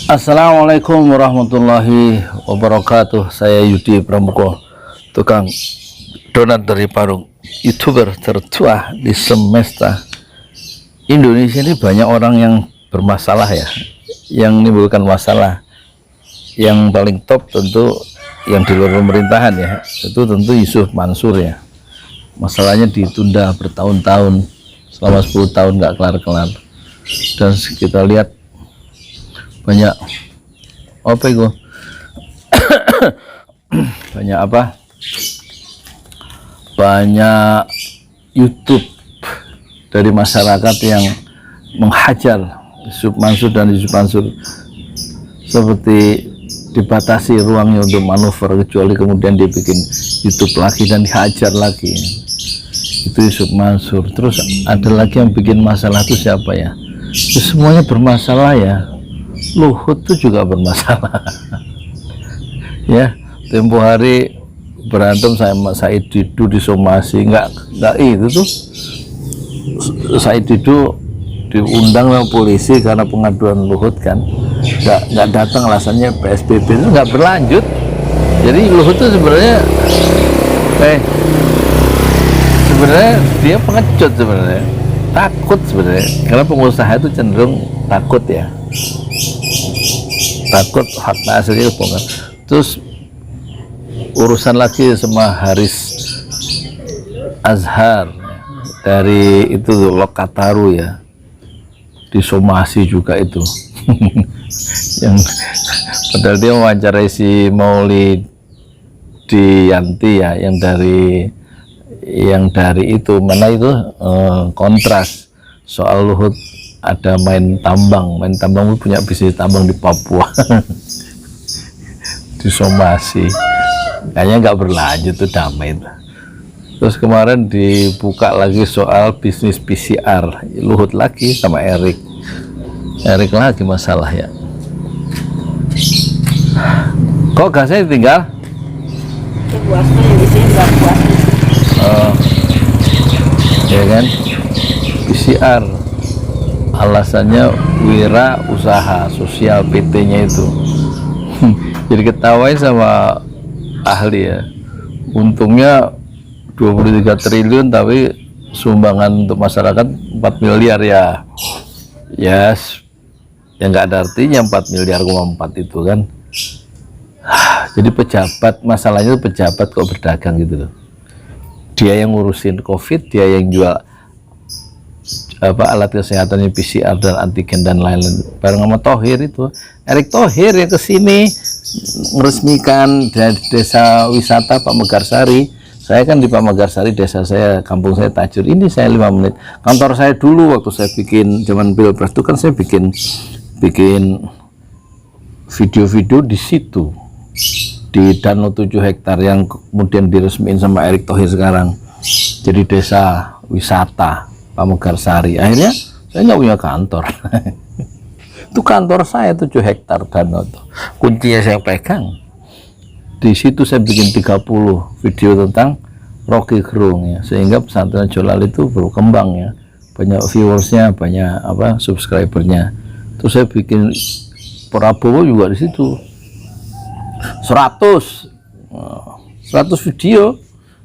Assalamualaikum warahmatullahi wabarakatuh. Saya Yudi Pramuko, tukang donat dari Parung, YouTuber tertua di semesta Indonesia. Ini banyak orang yang bermasalah ya, yang menimbulkan masalah. Yang paling top tentu yang di luar pemerintahan ya, itu tentu Yusuf Mansur ya. Masalahnya ditunda bertahun-tahun, selama 10 tahun nggak kelar-kelar. Dan kita lihat banyak apa itu banyak apa banyak YouTube dari masyarakat yang menghajar Yusuf Mansur, dan Yusuf Mansur seperti dibatasi ruangnya untuk manuver, kecuali kemudian dia bikin YouTube lagi dan dihajar lagi. Itu Yusuf Mansur. Terus ada lagi yang bikin masalah, itu siapa ya? Itu semuanya bermasalah ya. Luhut itu juga bermasalah. Ya, tempo hari berantem sama Said Didu di Somasi, nggak itu tuh. Said Didu diundang sama polisi karena pengaduan Luhut kan, nggak datang, alasannya PSBB, itu nggak berlanjut. Jadi Luhut itu sebenarnya dia pengecut sebenarnya, takut sebenarnya, karena pengusaha itu cenderung takut ya, takut fakta aslinya kebongkar. Terus urusan lagi sama Haris Azhar dari itu Lokataru ya, di Somasi juga itu. Yang padahal dia mewawancarai si Maulidiyanti ya, yang dari itu mana itu kontras soal Luhut ada main tambang punya bisnis tambang di Papua. Di Somasi kayaknya nggak berlanjut tuh, damai itu. Terus kemarin dibuka lagi soal bisnis PCR, Luhut lagi sama Erik lagi masalah ya. Kok gasnya ditinggal? Ya kan, PCR alasannya wira usaha sosial PT-nya itu. Jadi ketawain sama ahli ya, untungnya 23 triliun tapi sumbangan untuk masyarakat 4 miliar ya. Yes, yang nggak ada artinya 4 miliar 4 itu kan. Jadi pejabat, masalahnya itu pejabat kok berdagang gitu loh. Dia yang ngurusin COVID, dia yang jual alat kesehatannya PCR dan antigen dan lain-lain bareng sama Thohir itu. Erick Thohir yang kesini meresmikan desa wisata Pak Megarsari. Saya kan di Pak Megarsari, desa saya, kampung saya Tajur, ini saya 5 menit. Kantor saya dulu waktu saya bikin zaman Pilpres itu kan saya bikin video-video di situ, di Danau 7 hektar yang kemudian diresmiin sama Erick Thohir sekarang jadi desa wisata Pak Megarsari. Akhirnya saya nggak punya kantor. Itu kantor saya 7 hektar danau tuh, kuncinya saya pegang. Di situ saya bikin 30 video tentang Rocky Gerung ya, sehingga pesantren Jolal itu berkembang ya, banyak viewersnya, banyak subscribernya. Terus saya bikin Prabowo juga di situ 100 video.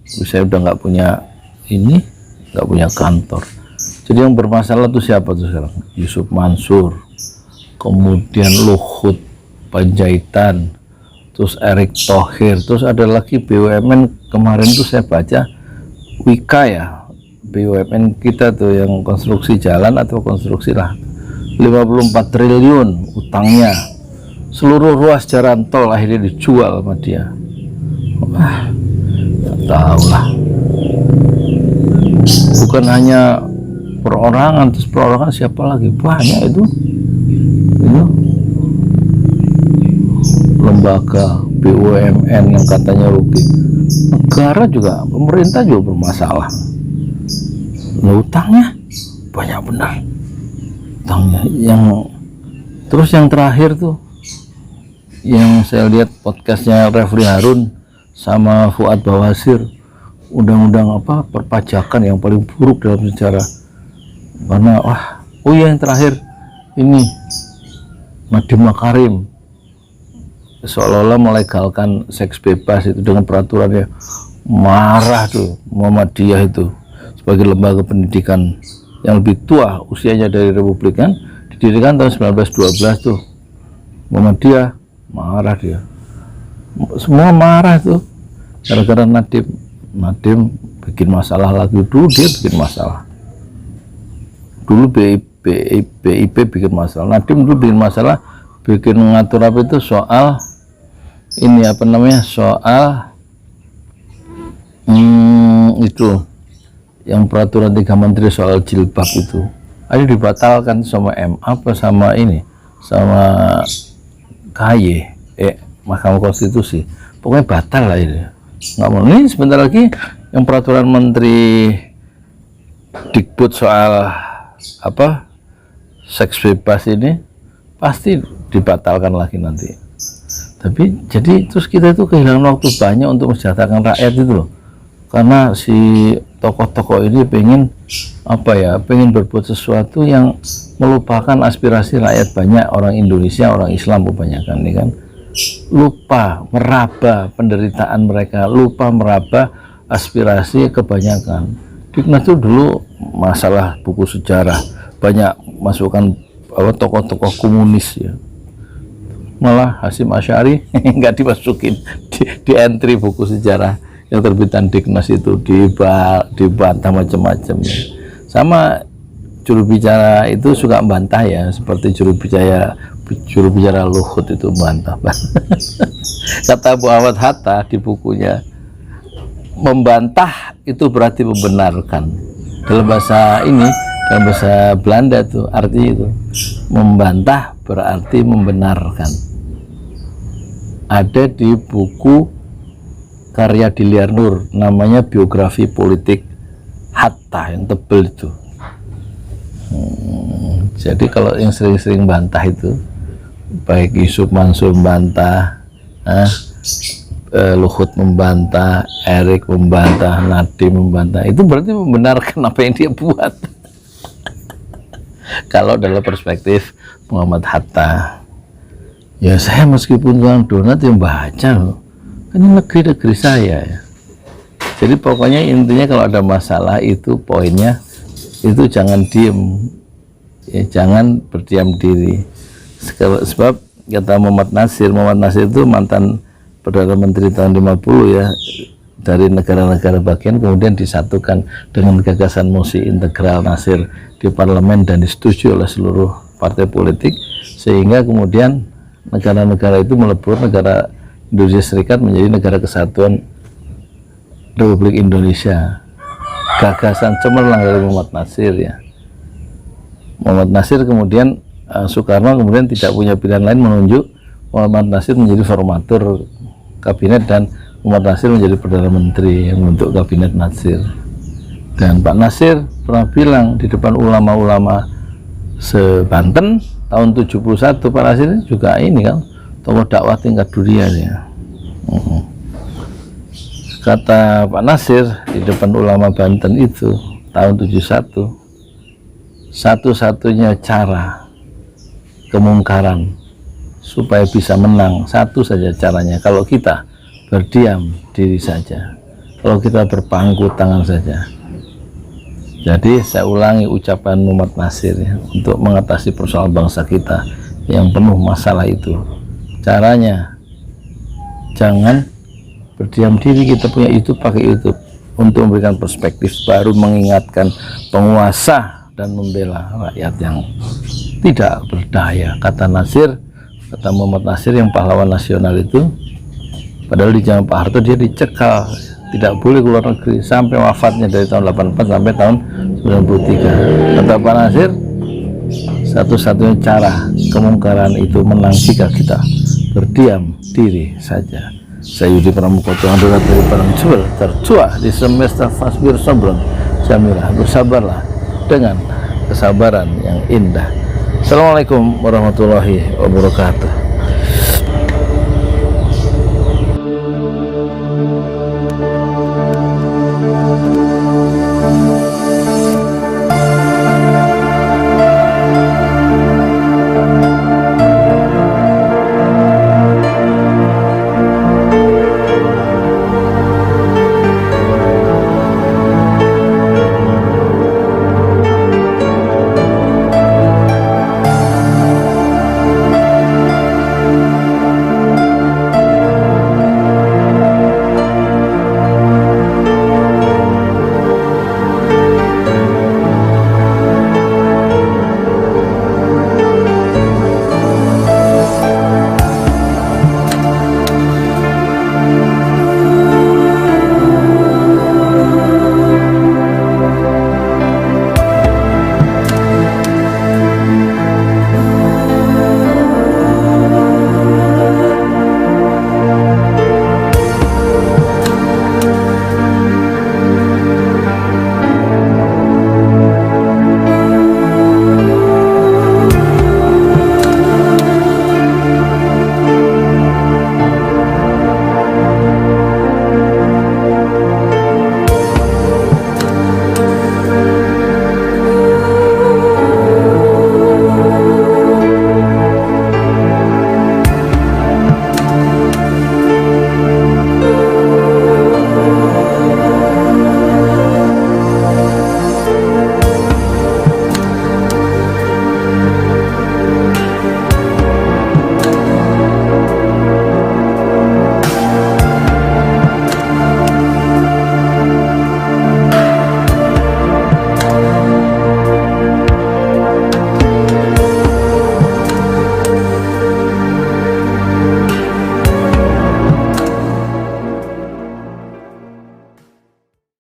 Saya udah nggak punya nggak punya kantor. Jadi yang bermasalah tuh siapa tuh sekarang? Yusuf Mansur, kemudian Luhut Panjaitan, terus Erick Thohir, terus ada lagi BUMN. Kemarin tuh saya baca Wika ya, BUMN kita tuh yang konstruksi jalan atau konstruksi lah, 54 triliun utangnya, seluruh ruas jalan tol akhirnya dijual sama dia. Nggak tahu lah, bukan hanya perorangan, terus perorangan siapa lagi, banyak itu lembaga BUMN yang katanya rugi. Negara juga, pemerintah juga bermasalah. Utangnya banyak benar, utangnya. Terus yang terakhir tuh yang saya lihat podcastnya Refli Harun sama Fuad Bawasir, undang-undang perpajakan yang paling buruk dalam sejarah. Karena yang terakhir ini Nadiem Makarim seolah-olah melegalkan seks bebas itu dengan peraturannya. Marah tuh Muhammadiyah itu sebagai lembaga pendidikan yang lebih tua usianya dari Republik kan, didirikan tahun 1912 tuh. Muhammadiyah marah dia, semua marah tuh gara-gara Nadiem bikin masalah lagi. Dulu dia bikin masalah, dulu BIP bikin masalah, Nadiem dulu bikin masalah, bikin mengatur apa itu soal ini apa namanya, soal itu yang peraturan 3 menteri soal jilbab itu ada dibatalkan sama apa sama ini sama KY Mahkamah Konstitusi, pokoknya batal lah ini, nggak mau. Ini sebentar lagi yang peraturan menteri Dikbud soal apa seks bebas ini pasti dibatalkan lagi nanti. Tapi jadi terus kita itu kehilangan waktu banyak untuk mensejahterakan rakyat itu loh, karena si tokoh-tokoh ini pengen apa ya, pengen berbuat sesuatu yang melupakan aspirasi rakyat banyak, orang Indonesia, orang Islam kebanyakan ini kan, lupa meraba penderitaan mereka, lupa meraba aspirasi kebanyakan. Dignas itu dulu masalah buku sejarah banyak masukkan tokoh-tokoh komunis ya, malah Hasyim Asy'ari nggak dimasukin di entry buku sejarah yang terbitan Dignas itu, dibantah macam-macam ya. Sama juru bicara itu suka membantah ya, seperti juru bicara Luhut itu membantah. Kata Muhammad Hatta di bukunya, membantah itu berarti membenarkan. Dalam bahasa ini, dalam bahasa Belanda tuh artinya itu membantah berarti membenarkan. Ada di buku karya Diliar Nur namanya Biografi Politik Hatta yang tebel itu. Jadi kalau yang sering-sering bantah itu, baik Yusuf Mansur membantah, Luhut membantah, Erik membantah, Nadiem membantah, itu berarti membenarkan apa yang dia buat. Kalau dalam perspektif Muhammad Hatta, ya saya meskipun Tuan Donat yang baca loh, ini negeri-negeri saya ya. Jadi pokoknya intinya kalau ada masalah itu poinnya itu jangan diem ya, jangan berdiam diri. Sebab kata Muhammad Nasir itu mantan Perdana Menteri tahun 50 ya, dari negara-negara bagian kemudian disatukan dengan gagasan mosi integral Nasir di parlemen dan disetujui oleh seluruh partai politik, sehingga kemudian negara-negara itu melebur negara Indonesia Serikat menjadi negara kesatuan Republik Indonesia. Gagasan cemerlang dari Muhammad Nasir ya. Muhammad Nasir kemudian Soekarno kemudian tidak punya pilihan lain menunjuk Muhammad Nasir menjadi formatur kabinet dan Muhammad Nasir menjadi Perdana Menteri yang membentuk kabinet Nasir. Dan Pak Nasir pernah bilang di depan ulama-ulama se-Banten tahun 71, Pak Nasir juga ini kan tokoh dakwah tingkat dunia ya. Kata Pak Nasir di depan ulama Banten itu tahun 71, satu-satunya cara kemungkaran supaya bisa menang satu saja caranya, kalau kita berdiam diri saja, kalau kita berpangku tangan saja. Jadi saya ulangi ucapan Muhammad Nasir ya, untuk mengatasi persoalan bangsa kita yang penuh masalah itu, caranya jangan berdiam diri. Kita punya YouTube, pakai YouTube untuk memberikan perspektif baru, mengingatkan penguasa dan membela rakyat yang tidak berdaya. Kata Nasir, kata Muhammad Nasir yang pahlawan nasional itu, padahal di zaman Pak Harto dia dicekal, tidak boleh keluar negeri sampai wafatnya dari tahun 84 sampai tahun 93. Kata Pak Nasir, satu-satunya cara kemungkaran itu menang jika kita berdiam diri saja. Saya Yudi Pramuko, Tuhan Donat dari Padang Jebel, tertua di semesta Fasbir Sobron Jamilah, bersabarlah dengan kesabaran yang indah. Assalamualaikum warahmatullahi wabarakatuh.